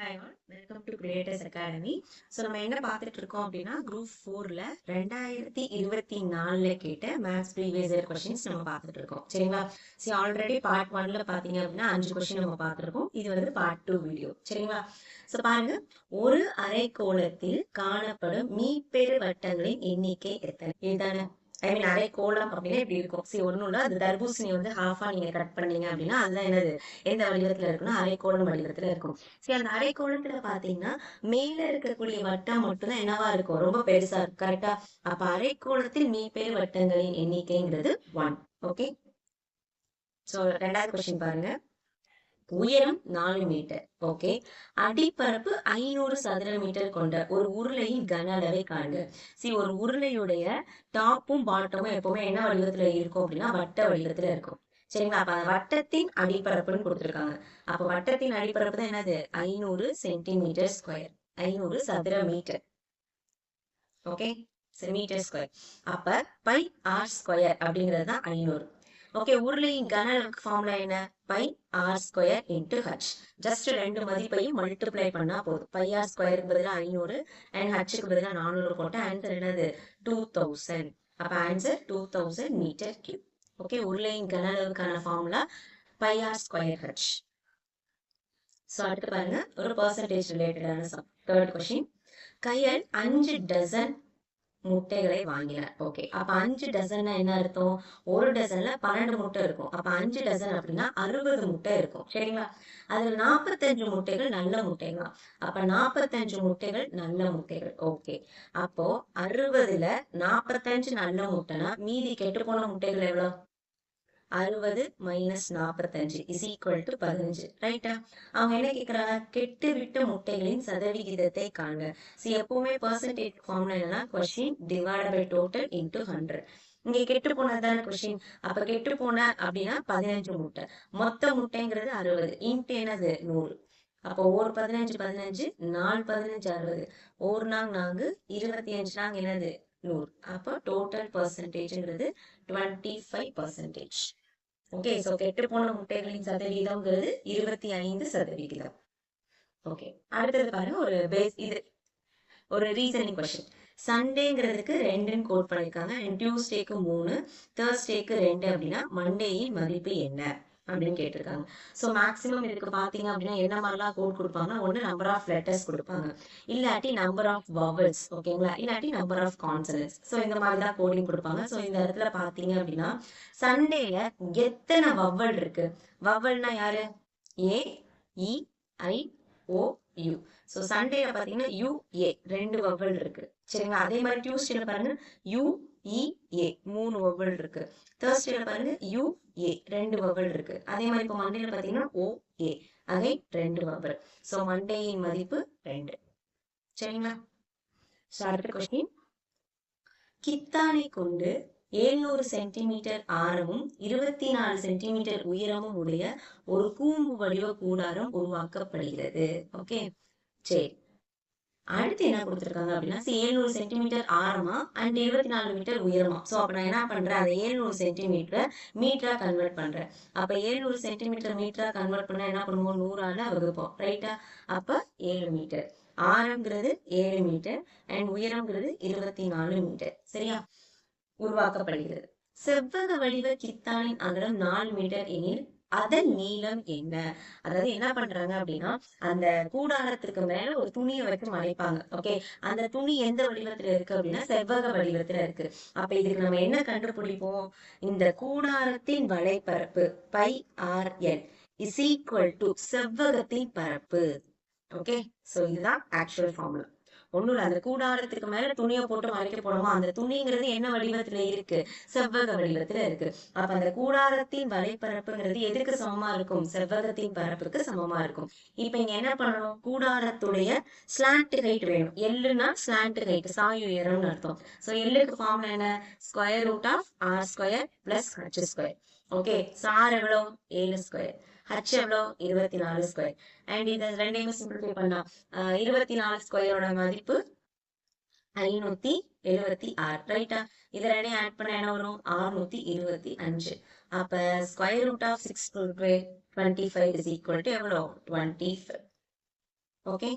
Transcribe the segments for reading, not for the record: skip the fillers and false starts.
Hi all, welcome to Creators Academy. So நம்ம என்ன பார்த்துட்டு இருக்கோம் அப்படின்னா குரூப் 4ல 2024ல கேட்ட மேத்ஸ் ப்ரீவியஸ் இயர் கொஸ்டின்ஸ் நம்ம பார்த்துட்டு இருக்கோம். சரிங்களா? சரி, ஆல்ரெடி பார்ட் 1ல பாத்தீங்க அப்படின்னா 5 கொஸ்டின் நம்ம பார்த்துருக்கோம். இது வந்து பார்ட் 2 வீடியோ. சரிங்களா? ஸோ பாருங்க, ஒரு அரைக்கோளத்தில் காணப்படும் மீப்பெரு வட்டங்களின் எண்ணிக்கை எத்தனை? இதுதானே அரைக்கோளம் அப்படின்னா இப்படி இருக்கும். சரி, ஒண்ணும் இல்ல, அது தர்பூசணி வந்து ஹாஃபா நீங்க கட் பண்ணீங்க அப்படின்னா அதுதான் என்னது, எந்த வடிவத்துல இருக்குன்னா அரைக்கோளம் வடிவத்துல இருக்கும். சரி, அந்த அரைக்கோளத்துல பாத்தீங்கன்னா மேல இருக்கக்கூடிய வட்டம் மட்டும்தான் என்னவா இருக்கும், ரொம்ப பெருசா இருக்கும். கரெக்டா? அப்ப அரைக்கோளத்தில் மீப்பெரு வட்டங்களின் எண்ணிக்கைங்கிறது 1. ஓகே, சோ ரெண்டாவது கொஸ்டின் பாருங்க. உயரம் 4 மீட்டர். ஓகே, அடிப்பரப்பு 500 சதுர மீட்டர் கொண்ட ஒரு உருளையின் கன அளவை காண்க. சரி, ஒரு உருளையுடைய டாப்பும் பாட்டமும் எப்பவுமே என்ன வடிவத்துல இருக்கும் அப்படின்னா வட்ட வடிவத்துல இருக்கும். சரிங்களா? அப்ப வட்டத்தின் அடிப்பரப்புன்னு கொடுத்துருக்காங்க. அப்ப வட்டத்தின் அடிப்பரப்பு தான் என்னது, 500 சென்டிமீட்டர் ஸ்கொயர், 500 சதுர மீட்டர். Okay, metre square. அப்ப பை ஆர் ஸ்கொயர் அப்படிங்கிறது தான் 500. ஓகே, உருளையின் கன அளவுக்கு ஃபார்முலா என்ன, pi R square into H. Just ரெண்டு மதிப்பையும் மல்டிப்ளை பண்ணா போதும். பை ஆர் ஸ்கொயருக்கு பதிலாக 500 அண்ட் ஹச்சுக்கு பதிலாக 400 போட்டா ஆன்சர் என்னது, 2000. அப்ப ஆன்சர் 2000 மீட்டர் கியூப். ஓகே, உருளையின் கன அளவுக்கான formula pi R square H. So அடுத்து பாருங்க, ஒரு பர்சன்டேஜ் ரிலேட்டடான சம். Third question. கையல் 5 டசன் முட்டைகளை வாங்கினார். ஓகே, அப்ப 5 டசன்னா என்ன அர்த்தம், ஒரு டசன்ல 12 முட்டை இருக்கும். அப்ப 5 டசன் அப்படின்னா 60 முட்டை இருக்கும். சரிங்களா? அதுல 45 முட்டைகள் நல்ல முட்டைகள். அப்ப 45 முட்டைகள் நல்ல முட்டைகள். ஓகே, அப்போ 60ல 45 நல்ல முட்டைனா மீதி கெட்டு போன முட்டைகள் எவ்வளவு, 60 மைனஸ் 45 இஸ் ஈக்குவல் டு 15. ரைட்டா? அவங்க என்ன கேட்கறாங்க, கெட்டு விட்ட முட்டைகளின் சதவிகிதத்தை காண்க. சரி, எப்பவுமே பெர்சன்டேஜ் ஃபார்முலா என்னன்னா question divide by total into 100. இங்க கெட்டு போனதான கொஸ்டின். அப்ப கெட்டு போன அப்படின்னா 15 முட்டை, மொத்த முட்டைங்கிறது 60 இன்ட்டு என்னது 100. அப்போ ஒரு 15 15, 4 15 60, ஒரு நாங் 4, 25 நாங் என்னது 100. அப்போ டோட்டல் பர்சன்டேஜ்ங்கிறது 25%. ஓகே, சோ கெட்டு போன முட்டைகளின் சதவீதம்ங்கிறது 25%. ஓகே, அடுத்தது பாருங்க, ஒரு பேஸ், இது ஒரு ரீசனிங் கொஸ்டின். சண்டேங்கிறதுக்கு 2ன்னு கோட் பண்ணிருக்காங்க, அண்ட் டியூஸ்டேக்கு 3, தேர்ஸ்டேக்கு 2 அப்படின்னா மண்டேயின் மதிப்பு என்ன அப்படின்னு கேட்டிருக்காங்க. ஸோ மேக்ஸிமம் இதுக்கு பாத்தீங்க அப்படின்னா என்ன மாதிரிலாம் கோட் கொடுப்பாங்கன்னா, ஒன்று நம்பர் ஆஃப் லெட்டர்ஸ் கொடுப்பாங்க, இல்லாட்டி நம்பர் ஆஃப் வவல்ஸ், ஓகேங்களா, இல்லாட்டி நம்பர் ஆஃப் கான்சனன்ட்ஸ். ஸோ இந்த மாதிரி தான் கோடிங் கொடுப்பாங்க. ஸோ இந்த இடத்துல பாத்தீங்க அப்படின்னா சண்டேல எத்தனை வவல் இருக்கு, வவல்னா யாரு, ஏ இ ஐ ஓ யூ. ஸோ சண்டேல பாத்தீங்கன்னா யூ ஏ 2 வவல் இருக்கு. சரிங்களா? அதே மாதிரி டியூஸ்டேல பாருங்க யூ இ ஏ 3 வவல் இருக்கு. தேர்ஸ்டேல பாருங்க யூ ஏ 2 வவல் இருக்கு. அதே மாதிரி இப்போ மண்டேல பாத்தீங்கன்னா ஓ ஏ அகை 2 வவல். சோ மண்டேயின் மதிப்பு 2. சரிங்களா? சோ அடுத்த கொஸ்டின். கித்தானை கொண்டு 700 சென்டிமீட்டர் ஆரமும் 24 சென்டிமீட்டர் உயரமும் உடைய ஒரு கூம்பு வடிவ கூடாரம் உருவாக்கப்படுகிறது. ஓகே, சரி, அடுத்து என்ன கொடுத்துருக்காங்க அப்படின்னா 700 சென்டிமீட்டர் ஆரமா அண்ட் 24 மீட்டர் உயரமா. சோ அப்ப நான் என்ன பண்றேன், அதை 700 சென்டிமீட்டர் மீட்டரா கன்வெர்ட் பண்றேன். அப்ப 700 சென்டிமீட்டர் மீட்டரா கன்வெர்ட் பண்ணா என்ன பண்ணுவோம், 100ஆல வகுப்போம். ரைட்டா? அப்ப 7 மீட்டர், ஆரம்ங்கிறது 7 மீட்டர் அண்ட் உயரம்ங்கிறது 24 மீட்டர். சரியா? உருவாக்கப்படுகிறது. செவ்வக வடிவ கித்தானின் அகலம் 4 மீட்டர் எனில் அதன் நீளம் என்ன? அதாவது என்ன பண்றாங்க அப்படின்னா, அந்த கூடாரத்திற்கு மேல ஒரு துணியை வச்சு மறைப்பாங்க. ஓகே, அந்த துணி எந்த வடிவத்துல இருக்கு அப்படின்னா செவ்வக வடிவத்துல இருக்கு. அப்ப இதுக்கு நம்ம என்ன கண்டுபிடிப்போம், இந்த கூடாரத்தின் வலைப்பரப்பு pi R L is equal to செவ்வகத்தின் பரப்பு. ஓகே, சோ இதுதான் ஆக்சுவல் ஃபார்முலா. ஒண்ணும் இல்ல, அந்த கூடாரத்துக்கு மேல துணியை போட்டு மறைக்க போறோமா, அந்த துணிங்கிறது என்ன வடிவத்துல இருக்கு, செவ்வக வடிவத்துல இருக்கு. அப்ப அந்த கூடாரத்தின் வலைப்பரப்புங்கிறது எதுக்கு சமமா இருக்கும், செவ்வகத்தின் பரப்புக்கு சமமா இருக்கும். இப்ப இங்க என்ன பண்ணணும், கூடாரத்துடைய ஸ்லாண்ட் ஹைட் வேணும். எல்லுனா ஸ்லாண்ட் ஹைட், சாய் உயரம்னு அர்த்தம். சோ எல்லுக்கு ஃபார்முலா என்ன, square root of R square plus H square. Okay, sir எவ்வளவு 7 ஸ்கொயர், ஹச் எவ்வளவு 24 ஸ்கொயர். அண்ட் இதை ரெண்டையுமே சிம்பிளிஃபை பண்ணா 24 ஸ்கொயரோட மதிப்பு 576. ரைட்டா? இது ரெண்டையும் ஆட் பண்ண என்ன வரும், 625. அப்ப square root of 6 25 is equal to எவ்வளோ, 25. ஓகே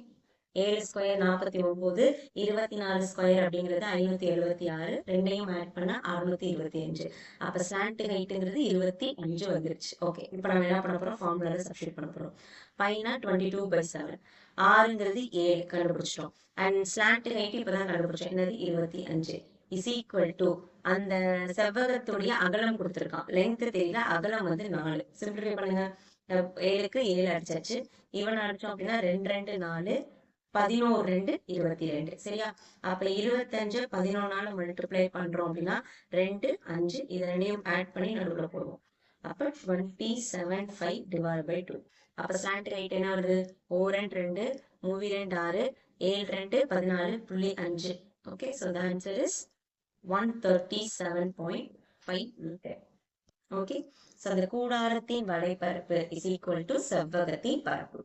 7 ஸ்கொயர் 49, 24 ஸ்கொயர் அப்படிங்கிறது 576, ரெண்டையும் ஆட் பண்ணா 625. அப்ப ஸ்லாண்ட் ஹைட்டுங்கிறது 25 வந்துருச்சு. ஓகே, இப்போ நம்ம என்ன பண்ண போறோம், ஃபார்முலால சப்ஸ்டிட் பண்ண போறோம். பைனா 22/7, ஆறுங்கிறது 7 கண்டுபிடிச்சிட்டோம். அண்ட் ஸ்லாண்ட் ஹைட் இப்பதான் கண்டுபிடிச்சோம், என்னது 25 இஸ் ஈக்குவல் டு அந்த செவ்வகத்துடைய அகலம் கொடுத்துருக்கான், லென்த் தெரியல, அகலம் வந்து 4. சிம்பிளிஃபை பண்ணுங்க. 7க்கு 7 அடிச்சாச்சு, இவன் அடிச்சோம் அப்படின்னா 2 2 4, 11 2 22. சரியா? அப்ப 25 11ஆல மல்டிப்ளை பண்றோம் அப்படின்னா 2 5, இது ரெண்டையும் ஆட் பண்ணி நடுவுல போடுவோம். அப்ப 275 டிவைட் பை 2. அப்ப ஸ்லாண்ட் ஹைட் என்ன வருது, 4 2 3 2 6, 7 2 14.5. Okay, so the answer is 137.5 metre. Okay, so அந்த கூடாரத்தின் வலைப்பரப்பு இஸ் ஈக்குவல் டு செவ்வகத்தின் பரப்பு.